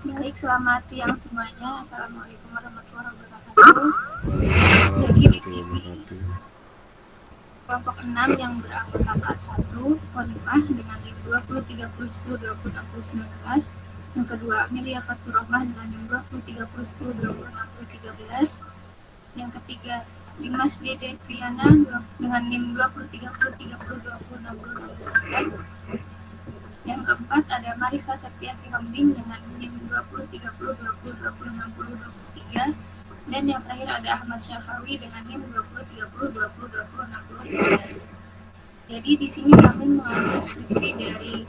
Baik, selamat siang semuanya. Assalamualaikum warahmatullahi wabarakatuh. Waalaikumsalam Jadi di warahmatullahi sini wabarakatuh. kelompok 6 yang beranggotakan 1 Konifah dengan NIM 203010206019, yang kedua Amelia Fatur Rahmah dengan NIM 203010206013, yang ketiga Dimas Dede Priana dengan NIM 203030206069, yang keempat ada Marisa Septia Sihombing dengan NIM 203020206023, dan yang terakhir ada Ahmad Syafawi dengan NIM 203020206013. Jadi di sini kami mengambil skripsi dari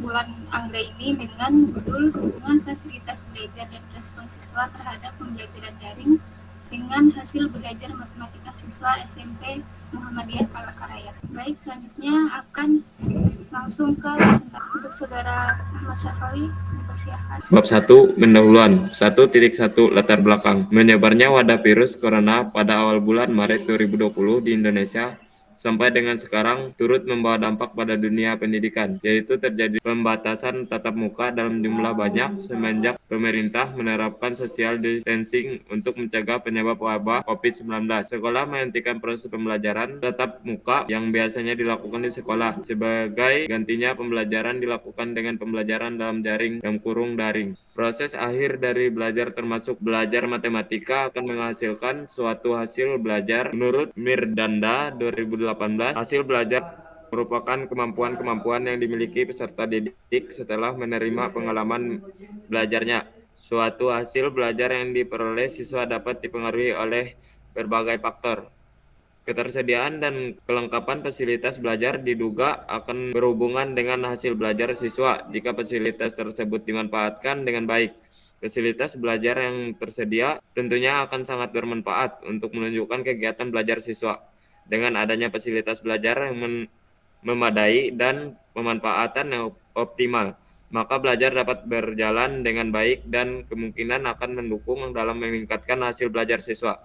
bulan Anggraini dengan judul hubungan fasilitas belajar dan respon siswa terhadap pembelajaran daring dengan hasil belajar matematika siswa SMP Muhammadiyah Palangkaraya. Baik, selanjutnya akan langsung ke presentasi untuk saudara Ahmad Syafawi, dipersilakan. Bab 1. Pendahuluan 1.1 Latar belakang. Menyebarnya wabah virus corona pada awal bulan Maret 2020 di Indonesia sampai dengan sekarang turut membawa dampak pada dunia pendidikan, yaitu terjadi pembatasan tatap muka dalam jumlah banyak semenjak pemerintah menerapkan social distancing untuk mencegah penyebab wabah COVID-19. Sekolah menghentikan proses pembelajaran tatap muka yang biasanya dilakukan di sekolah. Sebagai gantinya, pembelajaran dilakukan dengan pembelajaran dalam jaring daring. Proses akhir dari belajar termasuk belajar matematika akan menghasilkan suatu hasil belajar. Menurut Mirdanda 2018, hasil belajar merupakan kemampuan-kemampuan yang dimiliki peserta didik setelah menerima pengalaman belajarnya. Suatu hasil belajar yang diperoleh siswa dapat dipengaruhi oleh berbagai faktor. Ketersediaan dan kelengkapan fasilitas belajar diduga akan berhubungan dengan hasil belajar siswa. Jika fasilitas tersebut dimanfaatkan dengan baik, fasilitas belajar yang tersedia tentunya akan sangat bermanfaat untuk menunjukkan kegiatan belajar siswa. Dengan adanya fasilitas belajar yang memadai dan pemanfaatan yang optimal, maka belajar dapat berjalan dengan baik dan kemungkinan akan mendukung dalam meningkatkan hasil belajar siswa.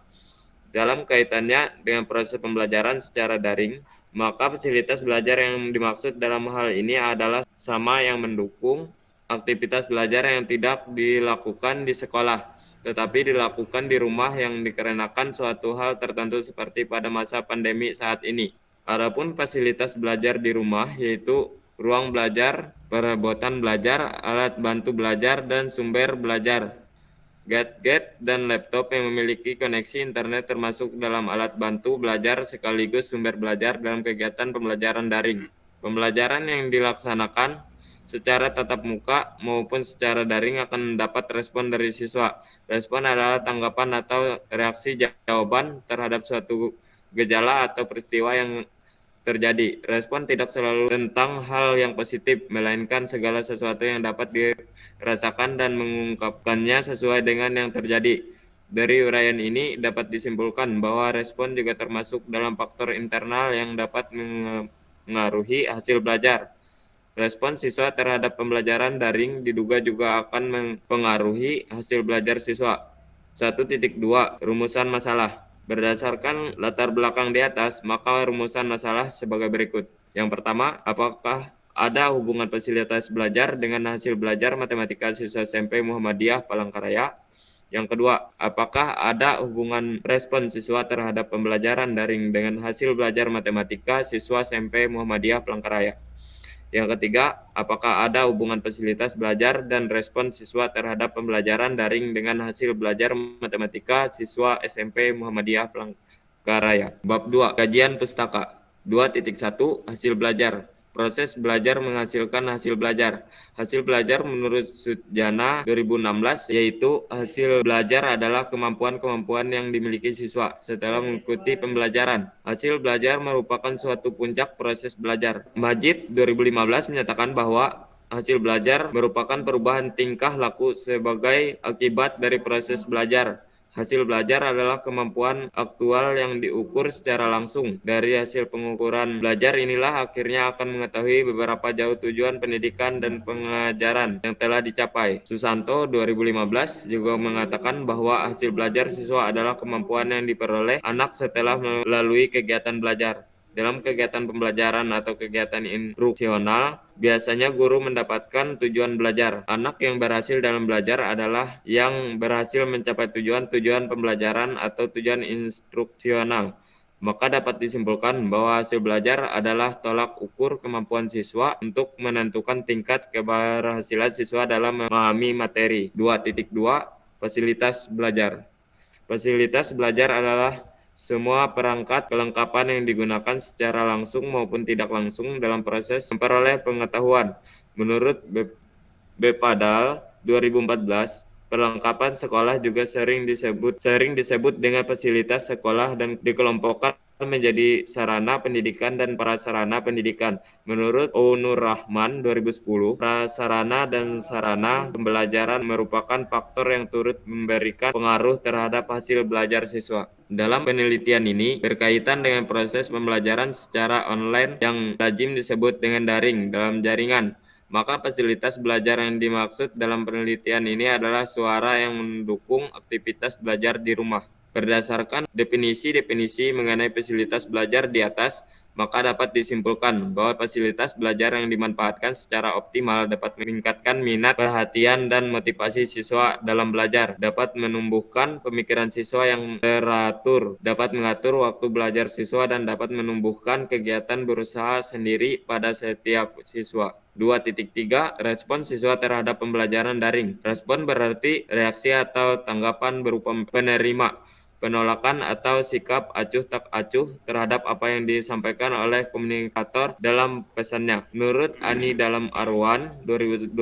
Dalam kaitannya dengan proses pembelajaran secara daring, maka fasilitas belajar yang dimaksud dalam hal ini adalah sama yang mendukung aktivitas belajar yang tidak dilakukan di sekolah, tetapi dilakukan di rumah yang dikarenakan suatu hal tertentu seperti pada masa pandemi saat ini. Adapun fasilitas belajar di rumah yaitu ruang belajar, perobotan belajar, alat bantu belajar, dan sumber belajar. Gadget dan laptop yang memiliki koneksi internet termasuk dalam alat bantu belajar sekaligus sumber belajar dalam kegiatan pembelajaran daring. Pembelajaran yang dilaksanakan secara tatap muka maupun secara daring akan mendapat respon dari siswa. Respon adalah tanggapan atau reaksi jawaban terhadap suatu gejala atau peristiwa yang terjadi. Respon tidak selalu tentang hal yang positif, melainkan segala sesuatu yang dapat dirasakan dan mengungkapkannya sesuai dengan yang terjadi. Dari uraian ini dapat disimpulkan bahwa respon juga termasuk dalam faktor internal yang dapat mengaruhi hasil belajar. Respon siswa terhadap pembelajaran daring diduga juga akan mempengaruhi hasil belajar siswa. 1.2 Rumusan masalah. Berdasarkan latar belakang di atas, maka rumusan masalah sebagai berikut. Yang pertama, apakah ada hubungan fasilitas belajar dengan hasil belajar matematika siswa SMP Muhammadiyah Palangkaraya? Yang kedua, apakah ada hubungan respon siswa terhadap pembelajaran daring dengan hasil belajar matematika siswa SMP Muhammadiyah Palangkaraya? Yang ketiga, apakah ada hubungan fasilitas belajar dan respon siswa terhadap pembelajaran daring dengan hasil belajar matematika siswa SMP Muhammadiyah Palangkaraya? Bab 2. Kajian pustaka. 2.1 Hasil belajar. Proses belajar menghasilkan hasil belajar. Hasil belajar menurut Sutjana 2016 yaitu hasil belajar adalah kemampuan-kemampuan yang dimiliki siswa setelah mengikuti pembelajaran. Hasil belajar merupakan suatu puncak proses belajar. Majid 2015 menyatakan bahwa hasil belajar merupakan perubahan tingkah laku sebagai akibat dari proses belajar. Hasil belajar adalah kemampuan aktual yang diukur secara langsung. Dari hasil pengukuran belajar inilah akhirnya akan mengetahui beberapa jauh tujuan pendidikan dan pengajaran yang telah dicapai. Susanto 2015 juga mengatakan bahwa hasil belajar siswa adalah kemampuan yang diperoleh anak setelah melalui kegiatan belajar. Dalam kegiatan pembelajaran atau kegiatan instruksional, biasanya guru mendapatkan tujuan belajar. Anak yang berhasil dalam belajar adalah yang berhasil mencapai tujuan-tujuan pembelajaran atau tujuan instruksional. Maka dapat disimpulkan bahwa hasil belajar adalah tolak ukur kemampuan siswa untuk menentukan tingkat keberhasilan siswa dalam memahami materi. 2.2 Fasilitas belajar. Fasilitas belajar adalah semua perangkat kelengkapan yang digunakan secara langsung maupun tidak langsung dalam proses memperoleh pengetahuan. Menurut Beppadal 2014, perlengkapan sekolah juga sering disebut dengan fasilitas sekolah dan dikelompokkan menjadi sarana pendidikan dan prasarana pendidikan. Menurut Onur Rahman 2010, prasarana dan sarana pembelajaran merupakan faktor yang turut memberikan pengaruh terhadap hasil belajar siswa. Dalam penelitian ini berkaitan dengan proses pembelajaran secara online yang lazim disebut dengan daring dalam jaringan. Maka fasilitas belajar yang dimaksud dalam penelitian ini adalah suara yang mendukung aktivitas belajar di rumah. Berdasarkan definisi-definisi mengenai fasilitas belajar di atas, maka dapat disimpulkan bahwa fasilitas belajar yang dimanfaatkan secara optimal dapat meningkatkan minat, perhatian, dan motivasi siswa dalam belajar, dapat menumbuhkan pemikiran siswa yang teratur, dapat mengatur waktu belajar siswa, dan dapat menumbuhkan kegiatan berusaha sendiri pada setiap siswa. 2.3 Respon siswa terhadap pembelajaran daring. Respon berarti reaksi atau tanggapan berupa penerima, penolakan atau sikap acuh tak acuh terhadap apa yang disampaikan oleh komunikator dalam pesannya. Menurut Ani dalam Arwan 2021,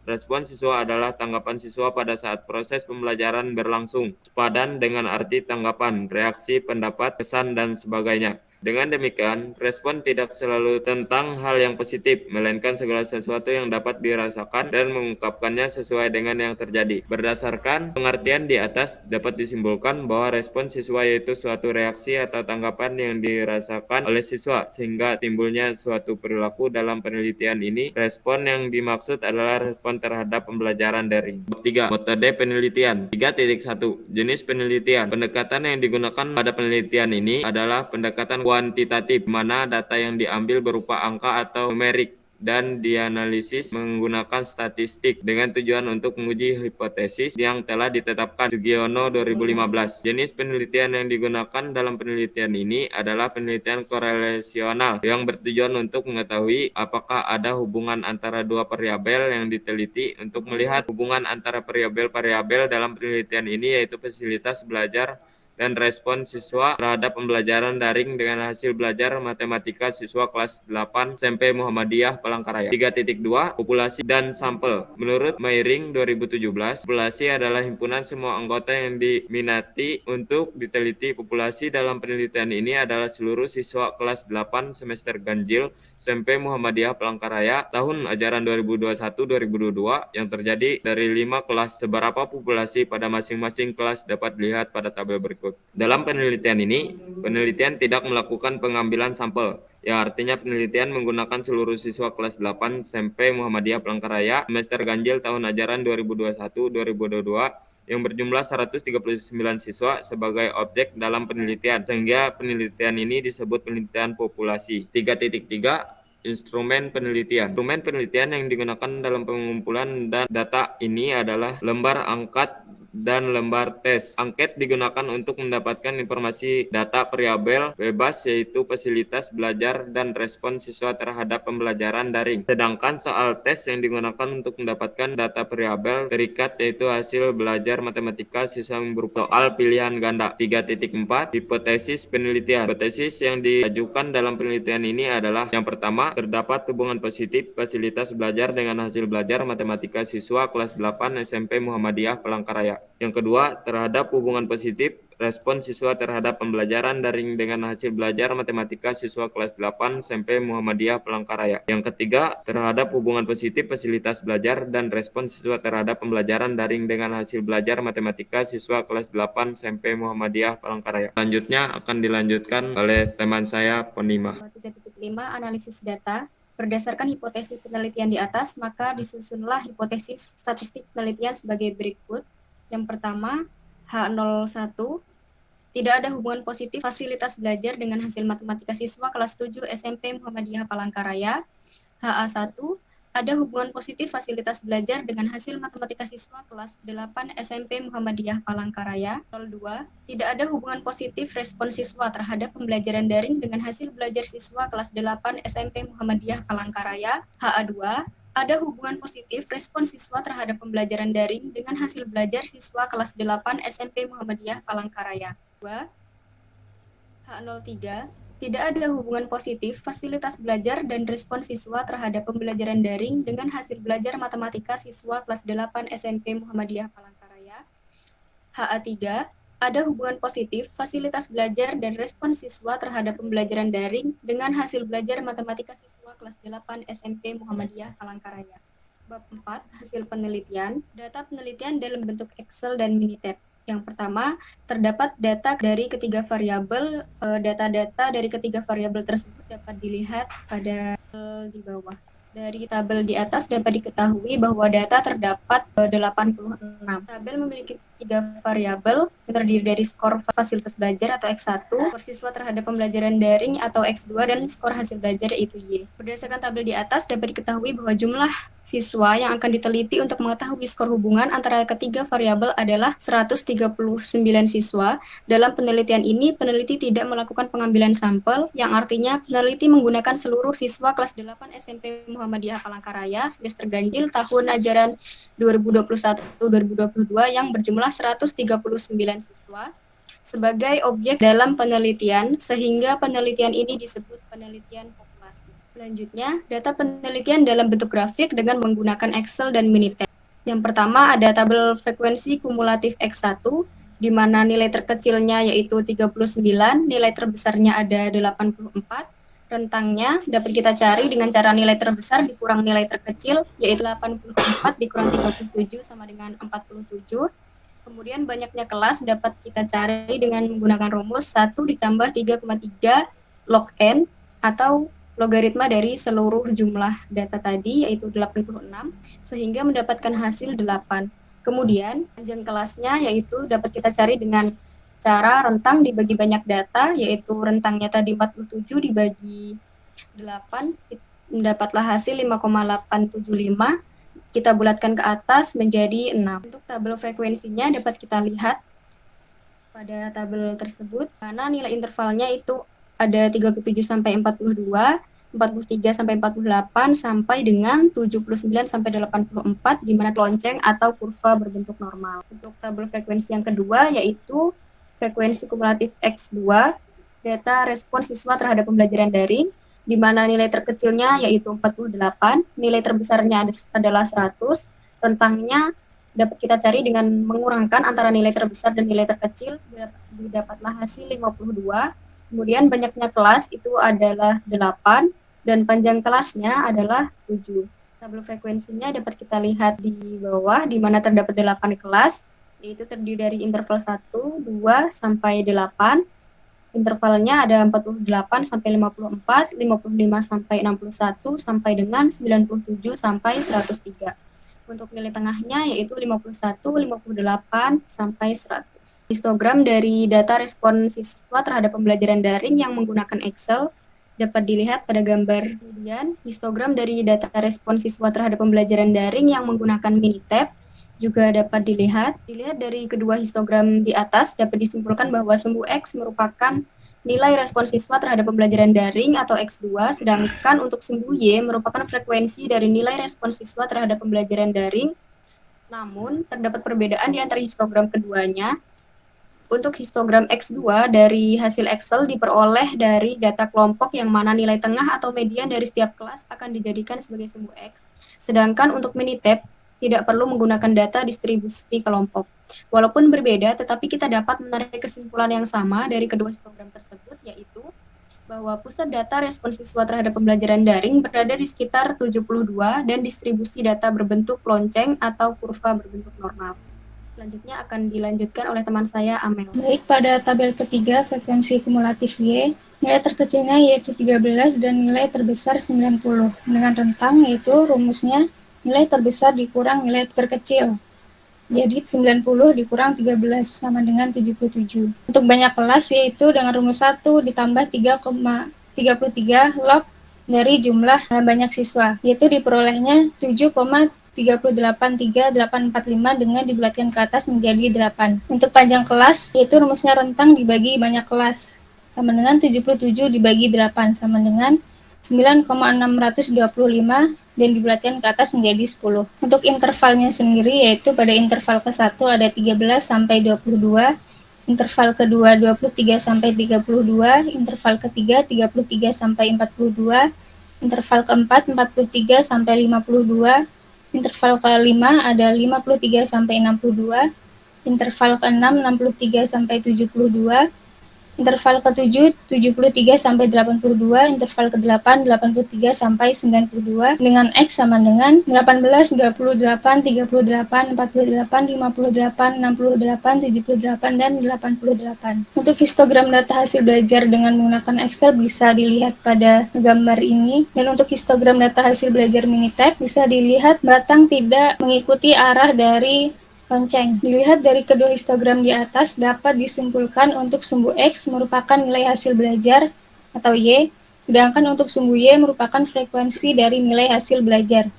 respon siswa adalah tanggapan siswa pada saat proses pembelajaran berlangsung, sepadan dengan arti tanggapan, reaksi, pendapat, pesan, dan sebagainya. Dengan demikian, respon tidak selalu tentang hal yang positif, melainkan segala sesuatu yang dapat dirasakan dan mengungkapkannya sesuai dengan yang terjadi. Berdasarkan pengertian di atas, dapat disimpulkan bahwa respon siswa yaitu suatu reaksi atau tanggapan yang dirasakan oleh siswa, sehingga timbulnya suatu perilaku. Dalam penelitian ini, respon yang dimaksud adalah respon terhadap pembelajaran daring. 3. Metode penelitian. 3.1 Jenis penelitian. Pendekatan yang digunakan pada penelitian ini adalah pendekatan kuantitatif, mana data yang diambil berupa angka atau numerik dan dianalisis menggunakan statistik dengan tujuan untuk menguji hipotesis yang telah ditetapkan. Sugiono 2015. Jenis penelitian yang digunakan dalam penelitian ini adalah penelitian korelasional yang bertujuan untuk mengetahui apakah ada hubungan antara dua variabel yang diteliti. Untuk melihat hubungan antara variabel-variabel dalam penelitian ini yaitu fasilitas belajar dan respon siswa terhadap pembelajaran daring dengan hasil belajar matematika siswa kelas 8 SMP Muhammadiyah Palangkaraya. 3.2 Populasi dan sampel. Menurut Meiring 2017, populasi adalah himpunan semua anggota yang diminati untuk diteliti. Populasi dalam penelitian ini adalah seluruh siswa kelas 8 semester ganjil SMP Muhammadiyah Palangkaraya tahun ajaran 2021-2022 yang terjadi dari 5 kelas. Seberapa populasi pada masing-masing kelas dapat dilihat pada tabel berikut. Dalam penelitian ini, penelitian tidak melakukan pengambilan sampel, yang artinya penelitian menggunakan seluruh siswa kelas 8 SMP Muhammadiyah Palangkaraya semester ganjil tahun ajaran 2021-2022 yang berjumlah 139 siswa sebagai objek dalam penelitian, sehingga penelitian ini disebut penelitian populasi. 3.3 Instrumen penelitian. Instrumen penelitian yang digunakan dalam pengumpulan data ini adalah lembar angkat dan lembar tes. Angket digunakan untuk mendapatkan informasi data variabel bebas yaitu fasilitas belajar dan respon siswa terhadap pembelajaran daring. Sedangkan soal tes yang digunakan untuk mendapatkan data variabel terikat yaitu hasil belajar matematika siswa berupa soal pilihan ganda. 3.4 Hipotesis penelitian. Hipotesis yang diajukan dalam penelitian ini adalah yang pertama, terdapat hubungan positif fasilitas belajar dengan hasil belajar matematika siswa kelas 8 SMP Muhammadiyah Palangkaraya. Yang kedua, terhadap hubungan positif respon siswa terhadap pembelajaran daring dengan hasil belajar matematika siswa kelas 8 SMP Muhammadiyah Palangkaraya. Yang ketiga, terhadap hubungan positif fasilitas belajar dan respon siswa terhadap pembelajaran daring dengan hasil belajar matematika siswa kelas 8 SMP Muhammadiyah Palangkaraya. Selanjutnya akan dilanjutkan oleh teman saya, Ponima. 3.5 Analisis data. Berdasarkan hipotesis penelitian di atas, maka disusunlah hipotesis statistik penelitian sebagai berikut. Yang pertama, H01 tidak ada hubungan positif fasilitas belajar dengan hasil matematika siswa kelas 7 SMP Muhammadiyah Palangkaraya. HA1, ada hubungan positif fasilitas belajar dengan hasil matematika siswa kelas 8 SMP Muhammadiyah Palangkaraya. 02, tidak ada hubungan positif respon siswa terhadap pembelajaran daring dengan hasil belajar siswa kelas 8 SMP Muhammadiyah Palangkaraya. HA2, ada hubungan positif respon siswa terhadap pembelajaran daring dengan hasil belajar siswa kelas 8 SMP Muhammadiyah Palangkaraya. 2. H03, tidak ada hubungan positif fasilitas belajar dan respon siswa terhadap pembelajaran daring dengan hasil belajar matematika siswa kelas 8 SMP Muhammadiyah Palangkaraya. HA3, ada hubungan positif fasilitas belajar dan respon siswa terhadap pembelajaran daring dengan hasil belajar matematika siswa kelas 8 SMP Muhammadiyah Palangkaraya. Bab 4, hasil penelitian, data penelitian dalam bentuk Excel dan Minitab. Yang pertama, terdapat data dari ketiga variabel. Data-data dari ketiga variabel tersebut dapat dilihat pada di bawah. Dari tabel di atas dapat diketahui bahwa data terdapat 86. Tabel memiliki 3 variabel yang terdiri dari skor fasilitas belajar atau X1, skor siswa terhadap pembelajaran daring atau X2, dan skor hasil belajar yaitu Y. Berdasarkan tabel di atas dapat diketahui bahwa jumlah siswa yang akan diteliti untuk mengetahui skor hubungan antara ketiga variabel adalah 139 siswa. Dalam penelitian ini, peneliti tidak melakukan pengambilan sampel, yang artinya peneliti menggunakan seluruh siswa kelas 8 SMP Muhammadiyah Palangkaraya semester ganjil tahun ajaran 2021-2022 yang berjumlah 139 siswa sebagai objek dalam penelitian, sehingga penelitian ini disebut penelitian populasi. Selanjutnya, data penelitian dalam bentuk grafik dengan menggunakan Excel dan Minitab. Yang pertama ada tabel frekuensi kumulatif X1, di mana nilai terkecilnya yaitu 39, nilai terbesarnya ada 84. Rentangnya dapat kita cari dengan cara nilai terbesar dikurang nilai terkecil, yaitu 84 dikurang 37 sama dengan 47. Kemudian banyaknya kelas dapat kita cari dengan menggunakan rumus 1 ditambah 3,3 log n atau logaritma dari seluruh jumlah data tadi, yaitu 86, sehingga mendapatkan hasil 8. Kemudian panjang kelasnya yaitu dapat kita cari dengan cara rentang dibagi banyak data, yaitu rentangnya tadi 47 dibagi 8, mendapatlah hasil 5,875. Kita bulatkan ke atas menjadi 6. Untuk tabel frekuensinya dapat kita lihat pada tabel tersebut, karena nilai intervalnya itu ada 37 sampai 42, 43 sampai 48, sampai dengan 79 sampai 84, di mana lonceng atau kurva berbentuk normal. Untuk tabel frekuensi yang kedua yaitu frekuensi kumulatif X2, data respon siswa terhadap pembelajaran daring, di mana nilai terkecilnya yaitu 48, nilai terbesarnya adalah 100, rentangnya dapat kita cari dengan mengurangkan antara nilai terbesar dan nilai terkecil, didapatlah hasil 52. Kemudian banyaknya kelas itu adalah 8, dan panjang kelasnya adalah 7. Tabel frekuensinya dapat kita lihat di bawah, di mana terdapat 8 kelas, yaitu terdiri dari interval 1, 2, sampai 8. Intervalnya ada 48 sampai 54, 55 sampai 61, sampai dengan 97 sampai 103. Untuk nilai tengahnya yaitu 51, 58 sampai 100. Histogram dari data respon siswa terhadap pembelajaran daring yang menggunakan Excel dapat dilihat pada gambar. Kemudian histogram dari data respon siswa terhadap pembelajaran daring yang menggunakan Minitab juga dapat dilihat. Dilihat dari kedua histogram di atas dapat disimpulkan bahwa sumbu X merupakan nilai respon siswa terhadap pembelajaran daring atau X2, sedangkan untuk sumbu Y merupakan frekuensi dari nilai respon siswa terhadap pembelajaran daring. Namun, terdapat perbedaan di antara histogram keduanya. Untuk histogram X2 dari hasil Excel diperoleh dari data kelompok yang mana nilai tengah atau median dari setiap kelas akan dijadikan sebagai sumbu X. Sedangkan untuk Minitab tidak perlu menggunakan data distribusi kelompok. Walaupun berbeda, tetapi kita dapat menarik kesimpulan yang sama dari kedua histogram tersebut, yaitu bahwa pusat data respon siswa terhadap pembelajaran daring berada di sekitar 72 dan distribusi data berbentuk lonceng atau kurva berbentuk normal. Selanjutnya akan dilanjutkan oleh teman saya, Amel. Baik, pada tabel ketiga frekuensi kumulatif Y, nilai terkecilnya yaitu 13 dan nilai terbesar 90. Dengan rentang yaitu rumusnya nilai terbesar dikurang nilai terkecil. Jadi 90 dikurang 13 sama dengan 77. Untuk banyak kelas yaitu dengan rumus 1 ditambah 3,33 log dari jumlah banyak siswa, yaitu diperolehnya 7,3838845 dengan dibulatkan ke atas menjadi 8. Untuk panjang kelas yaitu rumusnya rentang dibagi banyak kelas sama dengan 77 dibagi 8 sama dengan 9,625 dan dibulatkan ke atas menjadi 10. Untuk intervalnya sendiri yaitu pada interval ke-1 ada 13 sampai 22, interval kedua 23 sampai 32, interval ketiga 33 sampai 42, interval keempat 43 sampai 52, interval kelima ada 53 sampai 62, interval keenam 63 sampai 72, interval ke-7 73 sampai 82, interval ke-8 83 sampai 92 dengan X sama dengan 18, 28, 38, 48, 58, 68, 78, dan 88. Untuk histogram data hasil belajar dengan menggunakan Excel bisa dilihat pada gambar ini, dan untuk histogram data hasil belajar Minitab bisa dilihat batang tidak mengikuti arah dari lonceng. Dilihat dari kedua histogram di atas, dapat disimpulkan untuk sumbu X merupakan nilai hasil belajar atau Y, sedangkan untuk sumbu Y merupakan frekuensi dari nilai hasil belajar.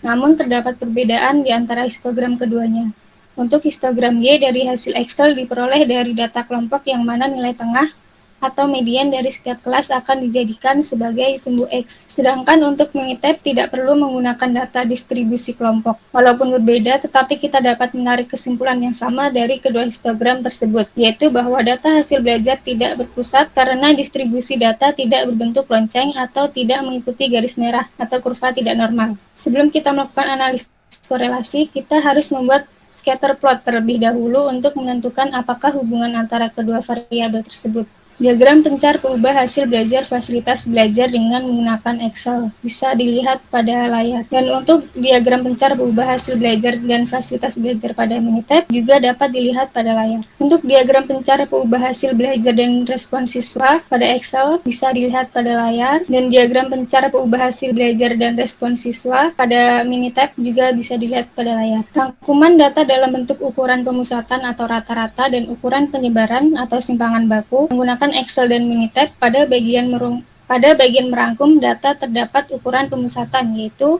Namun terdapat perbedaan di antara histogram keduanya. Untuk histogram Y dari hasil Excel diperoleh dari data kelompok yang mana nilai tengah atau median dari setiap kelas akan dijadikan sebagai sumbu X. Sedangkan untuk Minitab tidak perlu menggunakan data distribusi kelompok. Walaupun berbeda, tetapi kita dapat menarik kesimpulan yang sama dari kedua histogram tersebut, yaitu bahwa data hasil belajar tidak berpusat karena distribusi data tidak berbentuk lonceng atau tidak mengikuti garis merah atau kurva tidak normal. Sebelum kita melakukan analisis korelasi, kita harus membuat scatter plot terlebih dahulu untuk menentukan apakah hubungan antara kedua variabel tersebut. Diagram pencar peubah hasil belajar fasilitas belajar dengan menggunakan Excel bisa dilihat pada layar. Dan untuk diagram pencar peubah hasil belajar dan fasilitas belajar pada Minitab juga dapat dilihat pada layar. Untuk diagram pencar peubah hasil belajar dan respon siswa pada Excel bisa dilihat pada layar, dan diagram pencar peubah hasil belajar dan respon siswa pada Minitab juga bisa dilihat pada layar. Rangkuman data dalam bentuk ukuran pemusatan atau rata-rata dan ukuran penyebaran atau simpangan baku menggunakan Excel dan Minitab. Pada bagian merangkum data terdapat ukuran pemusatan yaitu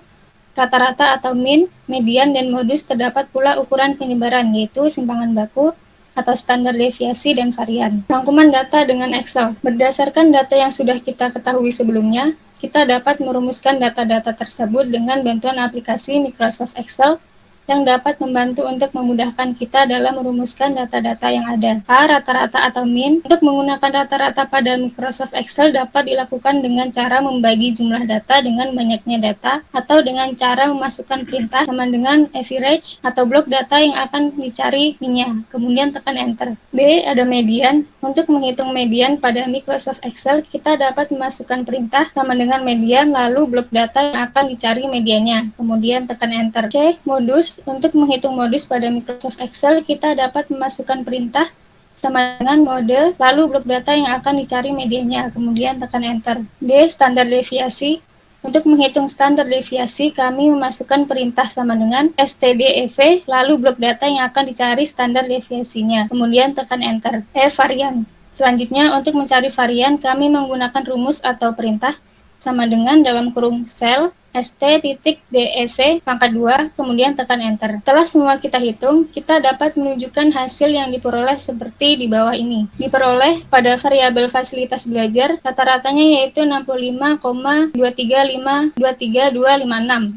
rata-rata atau min, median, dan modus. Terdapat pula ukuran penyebaran yaitu simpangan baku atau standar deviasi dan varian. Rangkuman data dengan Excel. Berdasarkan data yang sudah kita ketahui sebelumnya, kita dapat merumuskan data-data tersebut dengan bantuan aplikasi Microsoft Excel yang dapat membantu untuk memudahkan kita dalam merumuskan data-data yang ada. Rata-rata atau min. Untuk menggunakan rata-rata pada Microsoft Excel dapat dilakukan dengan cara membagi jumlah data dengan banyaknya data, atau dengan cara memasukkan perintah sama dengan average atau blok data yang akan dicari min-nya, kemudian tekan enter. B. Ada median. Untuk menghitung median pada Microsoft Excel, kita dapat memasukkan perintah sama dengan median, lalu blok data yang akan dicari mediannya, kemudian tekan enter. C. Modus. Untuk menghitung modus pada Microsoft Excel, kita dapat memasukkan perintah sama dengan mode, lalu blok data yang akan dicari mediannya, kemudian tekan enter. D. Standar deviasi. Untuk menghitung standar deviasi, kami memasukkan perintah sama dengan stdev, lalu blok data yang akan dicari standar deviasinya, kemudian tekan enter. E. Varian. Selanjutnya, untuk mencari varian, kami menggunakan rumus atau perintah sama dengan dalam kurung sel st.dev pangkat 2, kemudian tekan enter. Setelah semua kita hitung, kita dapat menunjukkan hasil yang diperoleh seperti di bawah ini. Diperoleh pada variabel fasilitas belajar, rata-ratanya yaitu 65,23523256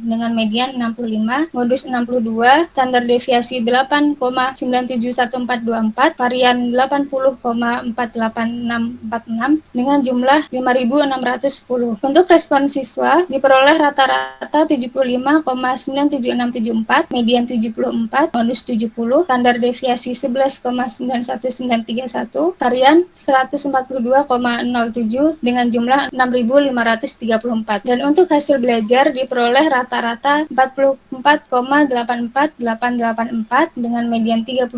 dengan median 65, modus 62, standar deviasi 8,971424, varian 80,48646 dengan jumlah 5.610. Untuk respon siswa, diperoleh rata-rata 75,97674, median 74, modus 70, standar deviasi 11,91931, varian 142,07 dengan jumlah 6.534. Dan untuk hasil belajar diperoleh rata-rata 44,84884 dengan median 39,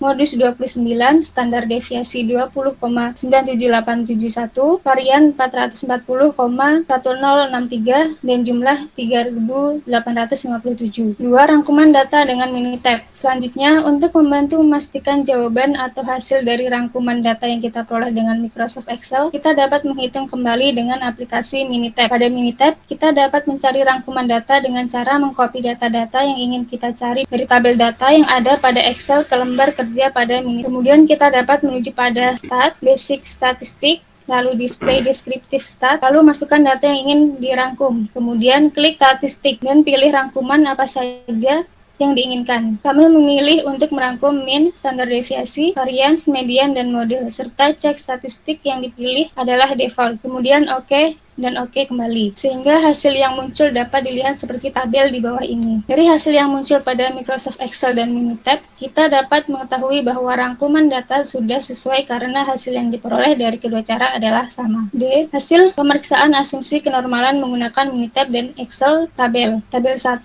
modus 29, standar deviasi 20,97871, varian 440,1063 dan jumlah 3.857. 2. Rangkuman data dengan Minitab. Selanjutnya, untuk membantu memastikan jawaban atau hasil dari rangkuman data yang kita peroleh dengan Microsoft Excel, kita dapat menghitung kembali dengan aplikasi Minitab. Pada Minitab, kita dapat mencari rangkuman data dengan cara mengcopy data-data yang ingin kita cari dari tabel data yang ada pada Excel ke lembar kerja pada Minitab. Kemudian kita dapat menuju pada Stat, Basic Statistik, lalu display descriptive stat, lalu masukkan data yang ingin dirangkum. Kemudian klik statistik dan pilih rangkuman apa saja yang diinginkan. Kami memilih untuk merangkum mean, standar deviasi, variance, median, dan mode, serta cek statistik yang dipilih adalah default. Kemudian OK dan OK kembali, sehingga hasil yang muncul dapat dilihat seperti tabel di bawah ini. Dari hasil yang muncul pada Microsoft Excel dan Minitab, kita dapat mengetahui bahwa rangkuman data sudah sesuai karena hasil yang diperoleh dari kedua cara adalah sama. D. Hasil pemeriksaan asumsi kenormalan menggunakan Minitab dan Excel tabel. Tabel 1.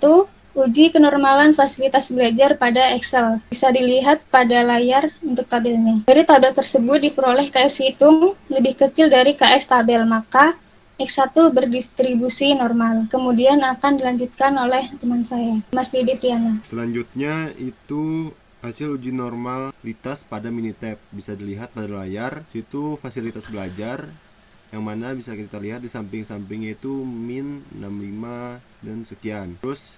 Uji kenormalan fasilitas belajar pada Excel. Bisa dilihat pada layar untuk tabelnya. Dari tabel tersebut diperoleh KS hitung lebih kecil dari KS tabel, maka X1 berdistribusi normal. Kemudian akan dilanjutkan oleh teman saya, Mas Didi Priana. Selanjutnya itu hasil uji normalitas pada Minitab. Bisa dilihat pada layar, situ fasilitas belajar, yang mana bisa kita lihat di samping-sampingnya itu min 65 dan sekian. Terus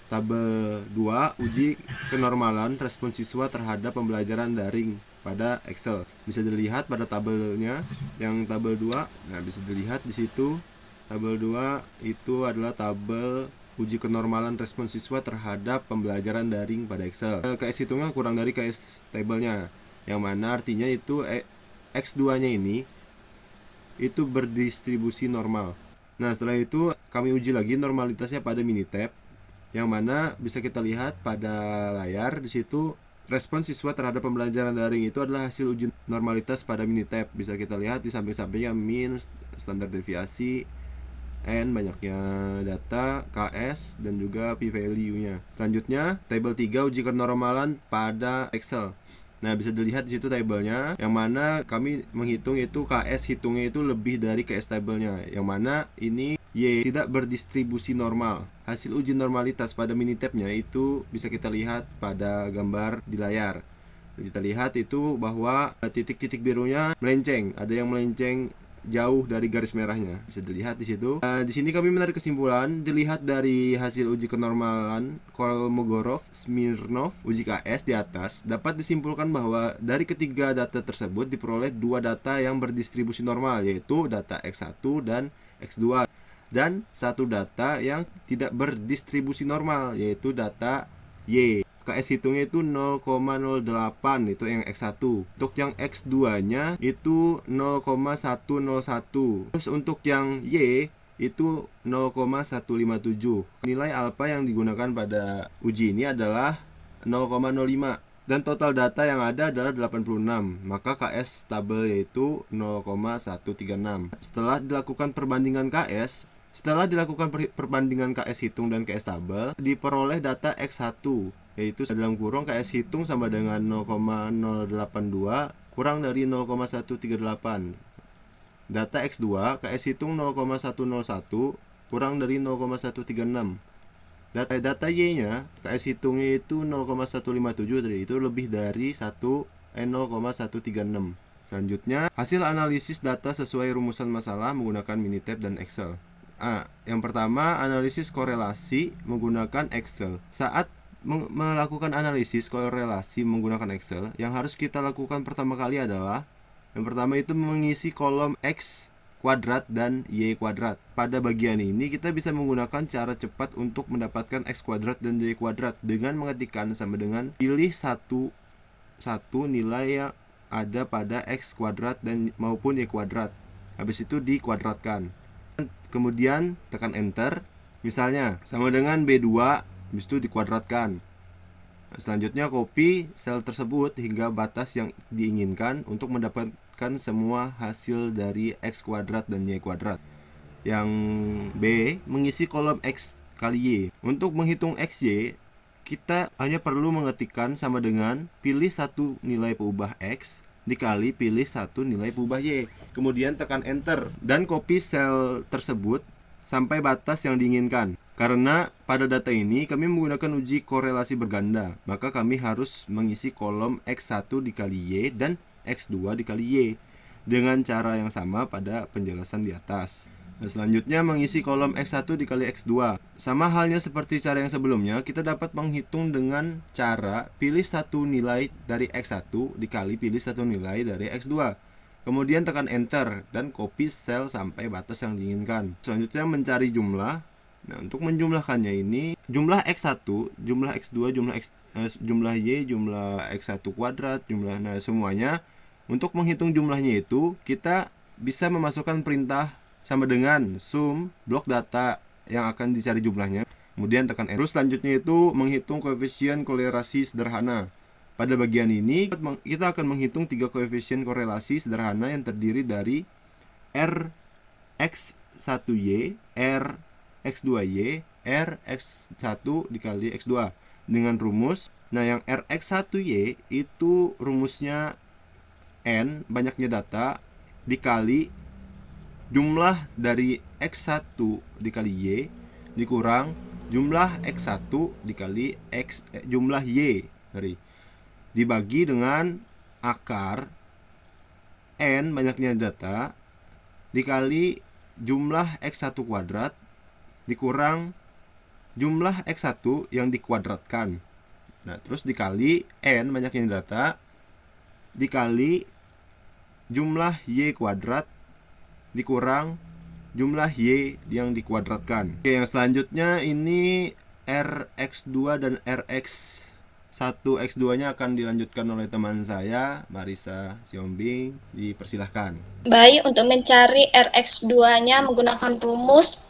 tabel 2, uji kenormalan respon siswa terhadap pembelajaran daring pada Excel. Bisa dilihat pada tabelnya yang tabel 2. Nah, bisa dilihat di situ tabel 2 itu adalah tabel uji kenormalan respon siswa terhadap pembelajaran daring pada Excel. KS hitungnya kurang dari KS tabelnya, yang mana artinya itu X2-nya ini itu berdistribusi normal. Nah, setelah itu kami uji lagi normalitasnya pada Minitab, yang mana bisa kita lihat pada layar di situ. Respon siswa terhadap pembelajaran daring itu adalah hasil uji normalitas pada Minitab. Bisa kita lihat di samping-sampingnya min, standar deviasi, n, banyaknya data, KS, dan juga p-value-nya. Selanjutnya, tabel 3, uji kenormalan pada Excel. Nah, bisa dilihat di situ tabelnya, yang mana kami menghitung itu KS hitungnya itu lebih dari KS tabelnya, yang mana ini Y tidak berdistribusi normal. Hasil uji normalitas pada Minitab-nya itu bisa kita lihat pada gambar di layar. Kita lihat itu bahwa titik-titik birunya melenceng, ada yang melenceng jauh dari garis merahnya. Bisa dilihat di situ. Di sini kami menarik kesimpulan, dilihat dari hasil uji kenormalan Kolmogorov, Smirnov, uji KS di atas, dapat disimpulkan bahwa dari ketiga data tersebut diperoleh dua data yang berdistribusi normal, yaitu data X1 dan X2, dan satu data yang tidak berdistribusi normal, yaitu data Y. KS hitungnya itu 0,08, itu yang X1. Untuk yang X2 nya itu 0,101. Terus untuk yang Y itu 0,157. Nilai alfa yang digunakan pada uji ini adalah 0,05. Dan total data yang ada adalah 86. Maka KS tabel yaitu 0,136. Setelah dilakukan perbandingan KS hitung dan KS tabel, diperoleh data X1, yaitu dalam kurung KS hitung sama dengan 0,082 kurang dari 0,138. Data X2, KS hitung 0,101 kurang dari 0,136. Data Y-nya, KS hitungnya itu 0,157, jadi itu lebih dari 0,136. Selanjutnya, hasil analisis data sesuai rumusan masalah menggunakan Minitab dan Excel. Yang pertama, analisis korelasi menggunakan Excel. Saat melakukan analisis korelasi menggunakan Excel, yang harus kita lakukan pertama kali adalah yang pertama itu mengisi kolom X kuadrat dan Y kuadrat. Pada bagian ini kita bisa menggunakan cara cepat untuk mendapatkan X kuadrat dan Y kuadrat dengan mengetikkan sama dengan pilih satu nilai yang ada pada X kuadrat dan maupun Y kuadrat. Habis itu dikuadratkan. Kemudian tekan enter. Misalnya sama dengan B2, habis itu dikuadratkan. Selanjutnya copy sel tersebut hingga batas yang diinginkan untuk mendapatkan semua hasil dari X kuadrat dan Y kuadrat. Yang B, mengisi kolom X kali Y. Untuk menghitung XY, kita hanya perlu mengetikkan sama dengan pilih satu nilai peubah X dikali pilih satu nilai peubah Y. Kemudian tekan enter dan copy sel tersebut sampai batas yang diinginkan. Karena pada data ini kami menggunakan uji korelasi berganda, maka kami harus mengisi kolom X1 dikali Y dan X2 dikali Y dengan cara yang sama pada penjelasan di atas. Nah, selanjutnya mengisi kolom X1 dikali X2. Sama halnya seperti cara yang sebelumnya, kita dapat menghitung dengan cara pilih satu nilai dari X1 dikali pilih satu nilai dari X2. Kemudian tekan enter dan copy sel sampai batas yang diinginkan. Selanjutnya mencari jumlah. Nah, untuk menjumlahkannya ini jumlah X1, jumlah X2, jumlah Y, jumlah X1 kuadrat, jumlah semuanya. Untuk menghitung jumlahnya itu kita bisa memasukkan perintah sama dengan sum blok data yang akan dicari jumlahnya. Kemudian tekan enter. Terus selanjutnya itu menghitung koefisien korelasi sederhana. Pada bagian ini kita akan menghitung 3 koefisien korelasi sederhana yang terdiri dari Rx1Y, Rx2Y, Rx1 dikali X2 dengan rumus. Nah, yang Rx1Y itu rumusnya N, banyaknya data, dikali jumlah dari X1 dikali Y dikurang jumlah X1 dikali jumlah Y dibagi dengan akar N, banyaknya data, dikali jumlah X1 kuadrat dikurang jumlah X1 yang dikuadratkan. Nah, terus dikali N, banyaknya data, dikali jumlah Y kuadrat dikurang jumlah Y yang dikuadratkan. Oke, yang selanjutnya ini Rx2 dan Rx1X2 nya akan dilanjutkan oleh teman saya, Marisa Siombing. Dipersilahkan. Baik, untuk mencari Rx2-nya menggunakan rumus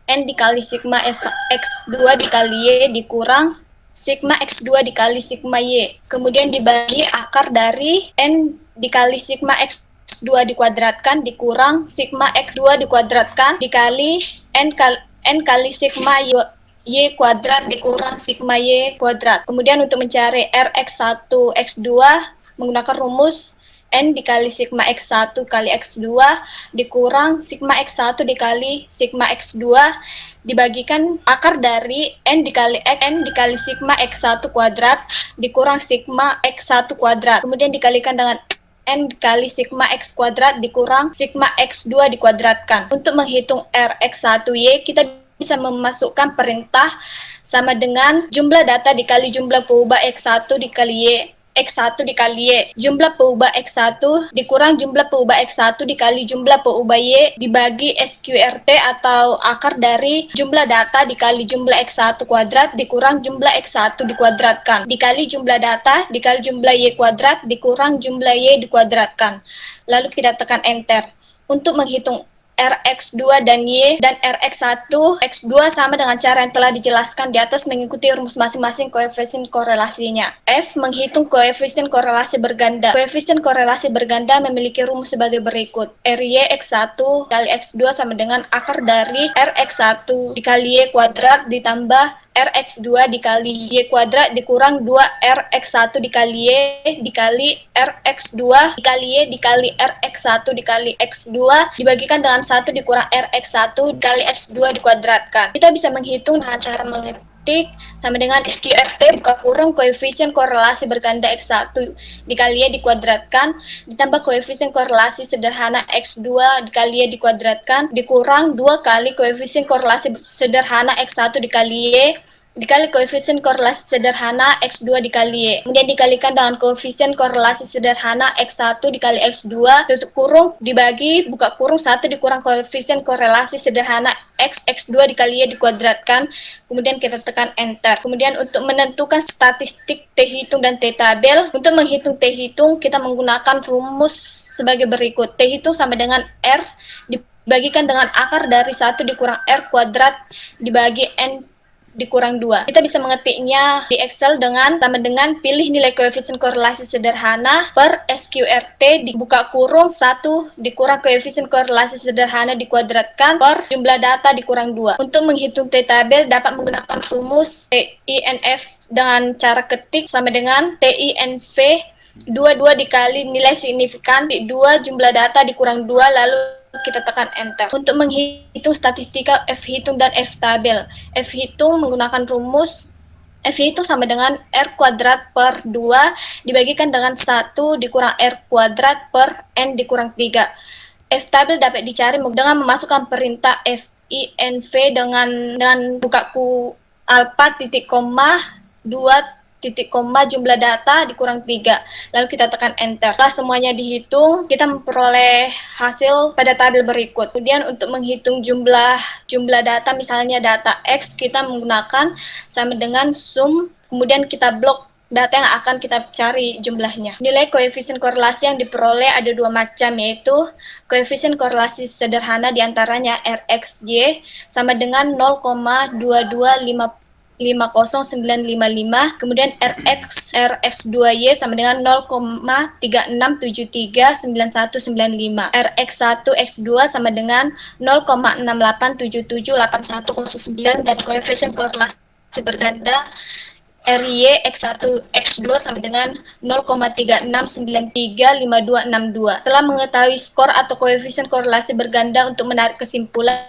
N dikali sigma X2 dikali Y dikurang sigma X2 dikali sigma Y. Kemudian dibagi akar dari N dikali sigma X2 dikuadratkan dikurang sigma X2 dikuadratkan dikali N kali sigma Y kuadrat dikurang sigma Y kuadrat. Kemudian untuk mencari Rx1 X2 menggunakan rumus N dikali sigma X1 kali X2 dikurang sigma X1 dikali sigma X2 dibagikan akar dari N dikali sigma X1 kuadrat dikurang sigma X1 kuadrat. Kemudian dikalikan dengan N dikali sigma X kuadrat dikurang sigma X2 dikuadratkan. Untuk menghitung Rx1Y kita bisa memasukkan perintah sama dengan jumlah data dikali jumlah peubah X1 dikali Y. X1 dikali Y, jumlah peubah X1 dikurang jumlah peubah X1 dikali jumlah peubah Y dibagi SQRT atau akar dari jumlah data dikali jumlah X1 kuadrat dikurang jumlah X1 dikuadratkan dikali jumlah data dikali jumlah Y kuadrat dikurang jumlah Y dikuadratkan. Lalu kita tekan enter. Untuk menghitung Rx2 dan Y dan Rx1, X2 sama dengan cara yang telah dijelaskan di atas mengikuti rumus masing-masing koefisien korelasinya. F. Menghitung koefisien korelasi berganda. Koefisien korelasi berganda memiliki rumus sebagai berikut. Ry X1 kali X2 sama dengan akar dari Rx1 dikali Y kuadrat ditambah Rx2 dikali Y kuadrat dikurang 2 Rx1 dikali Y dikali Rx2 dikali Y dikali Rx1 dikali X2 dibagikan dengan 1 dikurang Rx1 dikali X2 dikuadratkan. Kita bisa menghitung dengan cara mengetik sama dengan SQRT buka kurung koefisien korelasi berganda X1 dikali Y dikuadratkan ditambah koefisien korelasi sederhana X2 dikali Y dikuadratkan dikurang 2 kali koefisien korelasi sederhana X1 dikali Y dikali koefisien korelasi sederhana X2 dikali Y. Kemudian dikalikan dengan koefisien korelasi sederhana X1 dikali X2 tutup kurung dibagi buka kurung 1 dikurang koefisien korelasi sederhana X2 dikali Y dikuadratkan. Kemudian kita tekan enter. Kemudian untuk menentukan statistik T hitung dan T tabel, untuk menghitung T hitung kita menggunakan rumus sebagai berikut. T hitung sama dengan R dibagikan dengan akar dari 1 dikurang R kuadrat dibagi N dikurang 2. Kita bisa mengetiknya di Excel sama dengan pilih nilai koefisien korelasi sederhana per SQRT dibuka kurung 1 dikurang koefisien korelasi sederhana dikuadratkan per jumlah data dikurang 2. Untuk menghitung T tabel dapat menggunakan rumus TINF dengan cara ketik sama dengan TINV 22 dikali nilai signifikan 2 jumlah data dikurang 2 lalu kita tekan enter. Untuk menghitung statistika F hitung dan F tabel. F hitung menggunakan rumus F itu sama dengan R kuadrat per 2 dibagikan dengan 1 dikurang R kuadrat per N dikurang 3. F tabel dapat dicari dengan memasukkan perintah FINV dengan buka alpha titik koma 2 titik koma jumlah data dikurang 3. Lalu kita tekan enter. Setelah semuanya dihitung, kita memperoleh hasil pada tabel berikut. Kemudian untuk menghitung jumlah data, misalnya data X, kita menggunakan sama dengan sum, kemudian kita blok data yang akan kita cari jumlahnya. Nilai koefisien korelasi yang diperoleh ada dua macam, yaitu koefisien korelasi sederhana diantaranya RXY sama dengan 0,225 50955, kemudian RX2Y sama dengan 0,36739195, RX1X2 sama dengan 0,68778109, dan koefisien korelasi berganda RY X1 X2 sama dengan 0,36935262. Setelah mengetahui skor atau koefisien korelasi berganda untuk menarik kesimpulan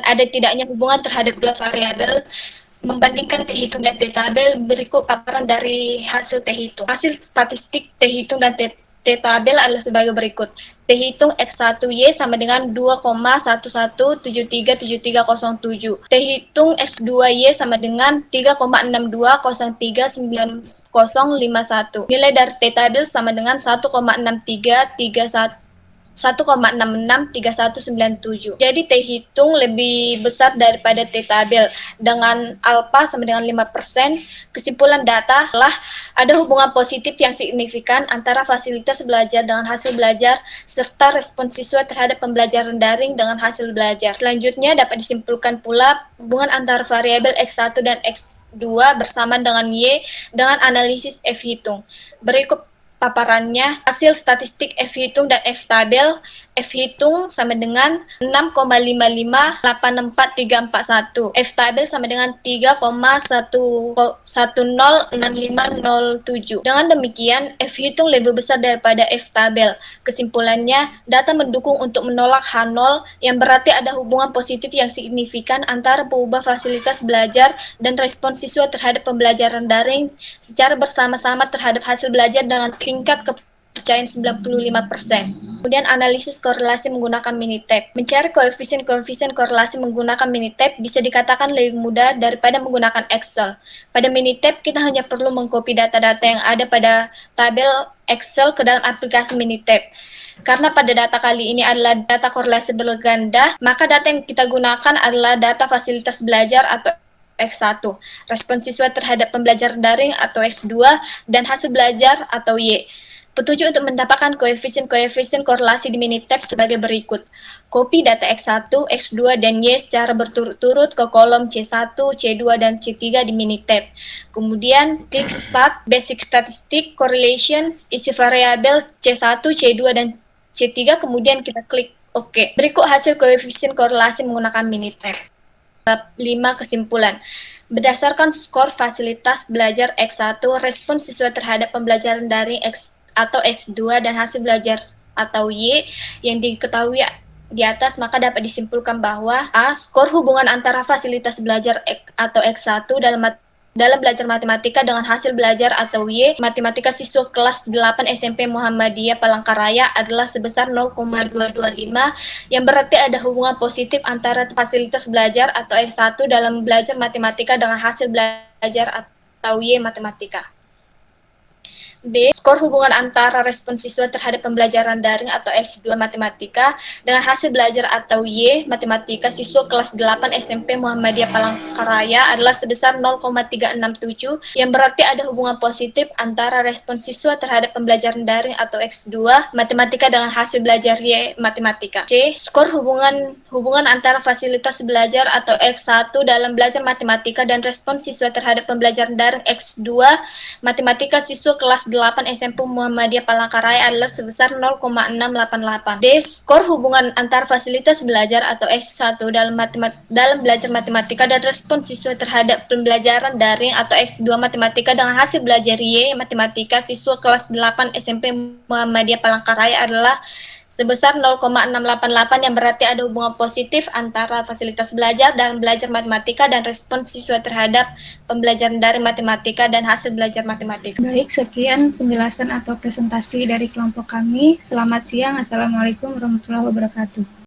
ada tidaknya hubungan terhadap dua variabel, membandingkan T hitung dan T tabel, berikut paparan dari hasil T hitung. Hasil statistik T hitung dan T tabel adalah sebagai berikut. T hitung X1Y sama dengan 2,11737307. T hitung X2Y sama dengan 3,62039051. Nilai dari T tabel sama dengan 1,663197. Jadi T hitung lebih besar daripada T tabel dengan alfa sama dengan 5%. Kesimpulan data adalah ada hubungan positif yang signifikan antara fasilitas belajar dengan hasil belajar serta respon siswa terhadap pembelajaran daring dengan hasil belajar. Selanjutnya dapat disimpulkan pula hubungan antara variabel X1 dan X2 bersamaan dengan Y dengan analisis F hitung. Berikut paparannya. Hasil statistik F hitung dan F tabel. F hitung sama dengan 6,558441. F tabel sama dengan 3,106507. Dengan demikian, F hitung lebih besar daripada F tabel. Kesimpulannya, data mendukung untuk menolak H0 yang berarti ada hubungan positif yang signifikan antara perubahan fasilitas belajar dan respon siswa terhadap pembelajaran daring secara bersama-sama terhadap hasil belajar dengan tingkat kepercayaan 95%. Kemudian analisis korelasi menggunakan Minitab. Mencari koefisien korelasi menggunakan Minitab bisa dikatakan lebih mudah daripada menggunakan Excel. Pada Minitab kita hanya perlu mengcopy data-data yang ada pada tabel Excel ke dalam aplikasi Minitab. Karena pada data kali ini adalah data korelasi berganda, maka data yang kita gunakan adalah data fasilitas belajar atau X1, respon siswa terhadap pembelajaran daring atau X2, dan hasil belajar atau Y. Petunjuk untuk mendapatkan koefisien korelasi di Minitab sebagai berikut. Copy data X1, X2, dan Y secara berturut-turut ke kolom C1, C2, dan C3 di Minitab. Kemudian klik Start, Basic Statistic, Correlation, isi variabel C1, C2, dan C3, kemudian kita klik OK. Berikut hasil koefisien korelasi menggunakan Minitab. 5 kesimpulan. Berdasarkan skor fasilitas belajar X1, respon siswa terhadap pembelajaran daring atau X2 dan hasil belajar atau Y yang diketahui di atas, maka dapat disimpulkan bahwa A. Skor hubungan antara fasilitas belajar atau X1 dalam belajar matematika dengan hasil belajar atau Y matematika siswa kelas 8 SMP Muhammadiyah Palangkaraya adalah sebesar 0,225, yang berarti ada hubungan positif antara fasilitas belajar atau X1 dalam belajar matematika dengan hasil belajar atau Y matematika. B. Skor hubungan antara respon siswa terhadap pembelajaran daring atau X2 matematika dengan hasil belajar atau Y matematika siswa kelas 8 SMP Muhammadiyah Palangkaraya adalah sebesar 0,367, yang berarti ada hubungan positif antara respon siswa terhadap pembelajaran daring atau X2 matematika dengan hasil belajar Y matematika. C. Skor hubungan antara fasilitas belajar atau X1 dalam belajar matematika dan respon siswa terhadap pembelajaran daring X2 matematika siswa kelas 8 SMP Muhammadiyah Palangkaraya adalah sebesar 0,688. D. Skor hubungan antar fasilitas belajar atau X1 dalam belajar matematika dan respon siswa terhadap pembelajaran daring atau X2 matematika dengan hasil belajar Y matematika siswa kelas 8 SMP Muhammadiyah Palangkaraya adalah sebesar 0,688 yang berarti ada hubungan positif antara fasilitas belajar dan belajar matematika dan respons siswa terhadap pembelajaran dari matematika dan hasil belajar matematika. Baik, sekian penjelasan atau presentasi dari kelompok kami. Selamat siang. Assalamualaikum warahmatullahi wabarakatuh.